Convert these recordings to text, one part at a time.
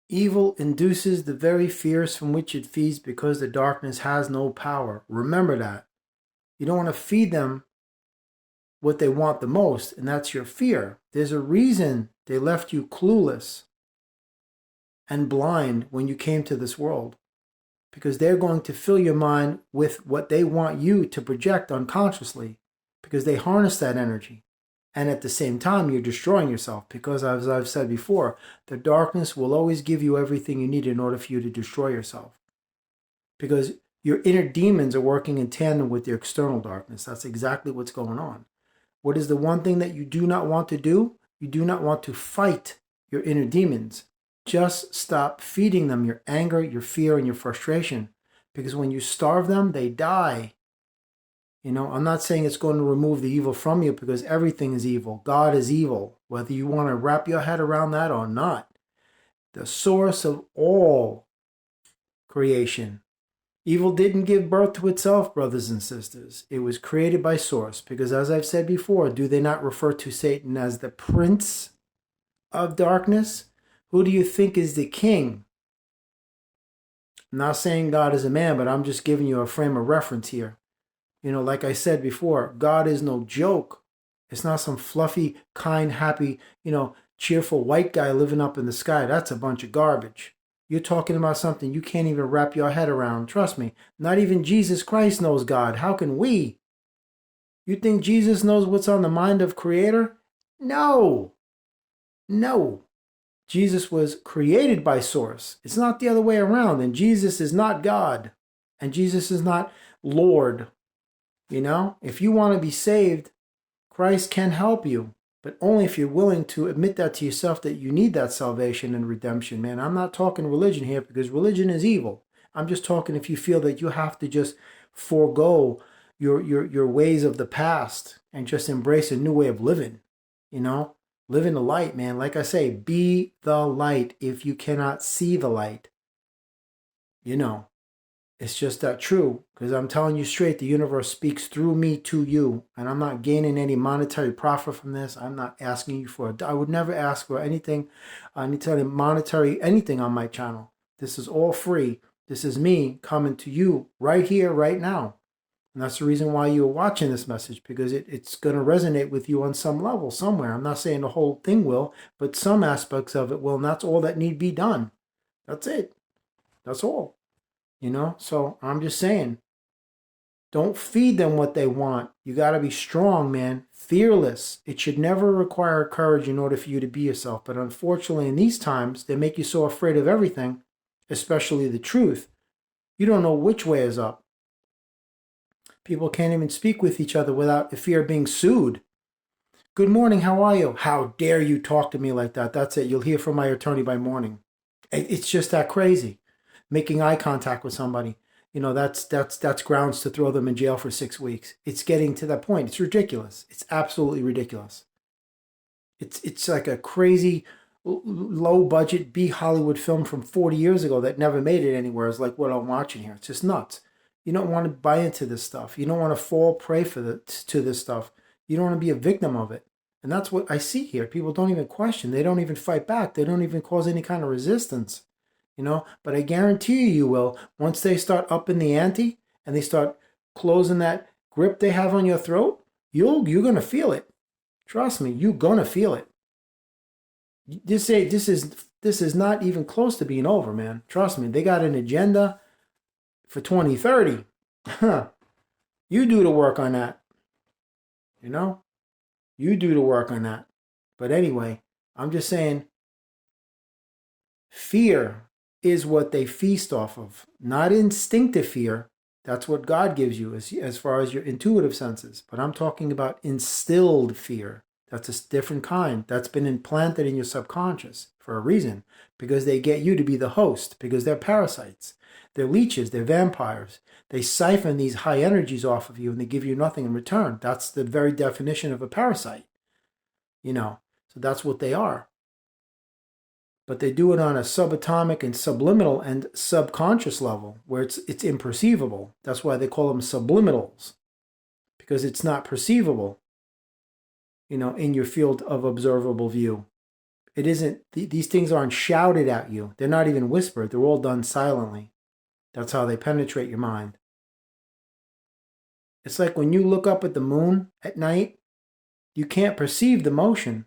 Evil induces the very fears from which it feeds because the darkness has no power. Remember that. You don't want to feed them what they want the most, and that's your fear. There's a reason they left you clueless and blind when you came to this world, because they're going to fill your mind with what they want you to project unconsciously, because they harness that energy. And at the same time, you're destroying yourself, because as I've said before, the darkness will always give you everything you need in order for you to destroy yourself, because your inner demons are working in tandem with your external darkness. That's exactly what's going on. What is the one thing that you do not want to do? You do not want to fight your inner demons. Just stop feeding them your anger, your fear, and your frustration. Because when you starve them, they die. I'm not saying it's going to remove the evil from you, because everything is evil. God is evil, whether you want to wrap your head around that or not. The source of all creation. Evil didn't give birth to itself, brothers and sisters. It was created by source, because as I've said before, do they not refer to Satan as the prince of darkness? Who do you think is the king? I'm not saying God is a man, but I'm just giving you a frame of reference here. Like I said before, God is no joke. It's not some fluffy, kind, happy, cheerful white guy living up in the sky. That's a bunch of garbage. You're talking about something you can't even wrap your head around. Trust me, not even Jesus Christ knows God. How can we? You think Jesus knows what's on the mind of Creator? No. Jesus was created by source. It's not the other way around. And Jesus is not God. And Jesus is not Lord. If you want to be saved, Christ can help you. But only if you're willing to admit that to yourself, that you need that salvation and redemption, man. I'm not talking religion here, because religion is evil. I'm just talking if you feel that you have to just forego your ways of the past and just embrace a new way of living. Live in the light, man. Like I say, be the light if you cannot see the light. It's just that true, because I'm telling you straight, the universe speaks through me to you, and I'm not gaining any monetary profit from this. I'm not asking you for I would never ask for anything, monetary anything on my channel. This is all free. This is me coming to you right here, right now. And that's the reason why you're watching this message, because it's going to resonate with you on some level, somewhere. I'm not saying the whole thing will, but some aspects of it will, and that's all that need be done. That's it. That's all. So I'm just saying, don't feed them what they want. You got to be strong, man. Fearless. It should never require courage in order for you to be yourself. But unfortunately, in these times, they make you so afraid of everything, especially the truth. You don't know which way is up. People can't even speak with each other without the fear of being sued. Good morning, how are you? How dare you talk to me like that? That's it. You'll hear from my attorney by morning. It's just that crazy. Making eye contact with somebody, that's grounds to throw them in jail for 6 weeks. It's getting to that point. It's ridiculous. It's absolutely ridiculous. It's like a crazy, low budget B Hollywood film from 40 years ago that never made it anywhere. It's like what I'm watching here. It's just nuts. You don't want to buy into this stuff. You don't want to fall prey to this stuff. You don't want to be a victim of it. And that's what I see here. People don't even question. They don't even fight back. They don't even cause any kind of resistance. But I guarantee you will, once they start upping the ante and they start closing that grip they have on your throat, you're going to feel it. Trust me, you're going to feel it. This is not even close to being over, man. Trust me, they got an agenda for 2030. You do the work on that. You do the work on that. But anyway, I'm just saying, fear is what they feast off of, not instinctive fear. That's what God gives you as far as your intuitive senses. But I'm talking about instilled fear. That's a different kind. That's been implanted in your subconscious for a reason, because they get you to be the host, because they're parasites. They're leeches. They're vampires. They siphon these high energies off of you and they give you nothing in return. That's the very definition of a parasite. So that's what they are. But they do it on a subatomic and subliminal and subconscious level, where it's imperceivable. That's why they call them subliminals, because it's not perceivable, in your field of observable view. It isn't, these things aren't shouted at you. They're not even whispered. They're all done silently. That's how they penetrate your mind. It's like when you look up at the moon at night, you can't perceive the motion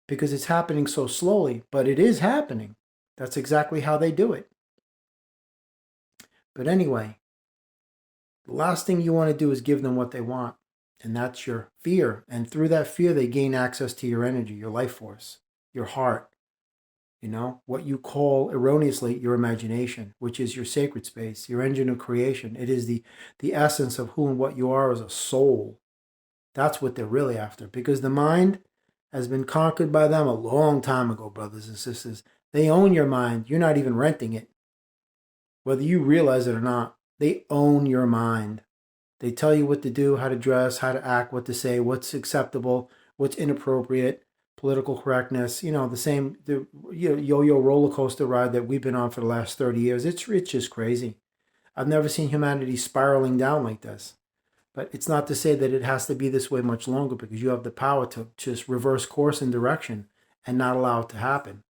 because it's happening so slowly, but it is happening. That's exactly how they do it. But anyway, the last thing you want to do is give them what they want. And that's your fear. And through that fear, they gain access to your energy, your life force, your heart. What you call erroneously your imagination, which is your sacred space, your engine of creation. It is the essence of who and what you are as a soul. That's what they're really after, because the mind has been conquered by them a long time ago, brothers and sisters. They own your mind. You're not even renting it. Whether you realize it or not, they own your mind. They tell you what to do, how to dress, how to act, what to say, what's acceptable, what's inappropriate, political correctness, the same yo-yo roller coaster ride that we've been on for the last 30 years. It's just crazy. I've never seen humanity spiraling down like this. But it's not to say that it has to be this way much longer, because you have the power to just reverse course and direction and not allow it to happen.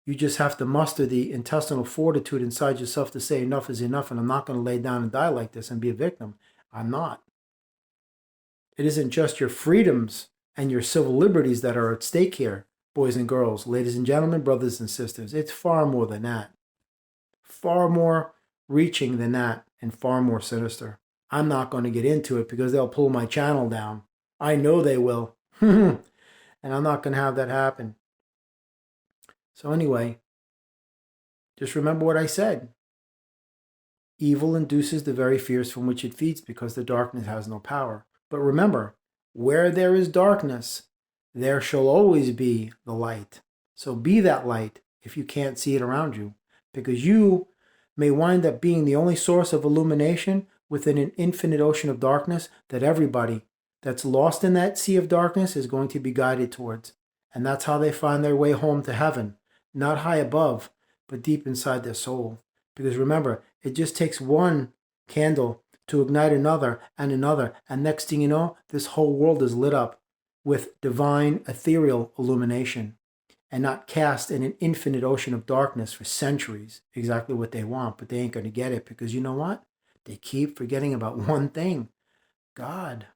You just have to muster the intestinal fortitude inside yourself to say enough is enough, and I'm not going to lay down and die like this and be a victim. I'm not. It isn't just your freedoms and your civil liberties that are at stake here, boys and girls, ladies and gentlemen, brothers and sisters. It's far more than that. Far more reaching than that, and far more sinister. I'm not going to get into it because they'll pull my channel down. I know they will. And I'm not going to have that happen. So anyway, just remember what I said. Evil induces the very fears from which it feeds, because the darkness has no power. But remember, where there is darkness, there shall always be the light. So be that light if you can't see it around you, because you may wind up being the only source of illumination within an infinite ocean of darkness that everybody that's lost in that sea of darkness is going to be guided towards. And that's how they find their way home to heaven, not high above, but deep inside their soul. Because remember, it just takes one candle to ignite another, and next thing you know, this whole world is lit up with divine ethereal illumination, and not cast in an infinite ocean of darkness for centuries. Exactly what they want, but they ain't going to get it, because you know what? They keep forgetting about one thing: God.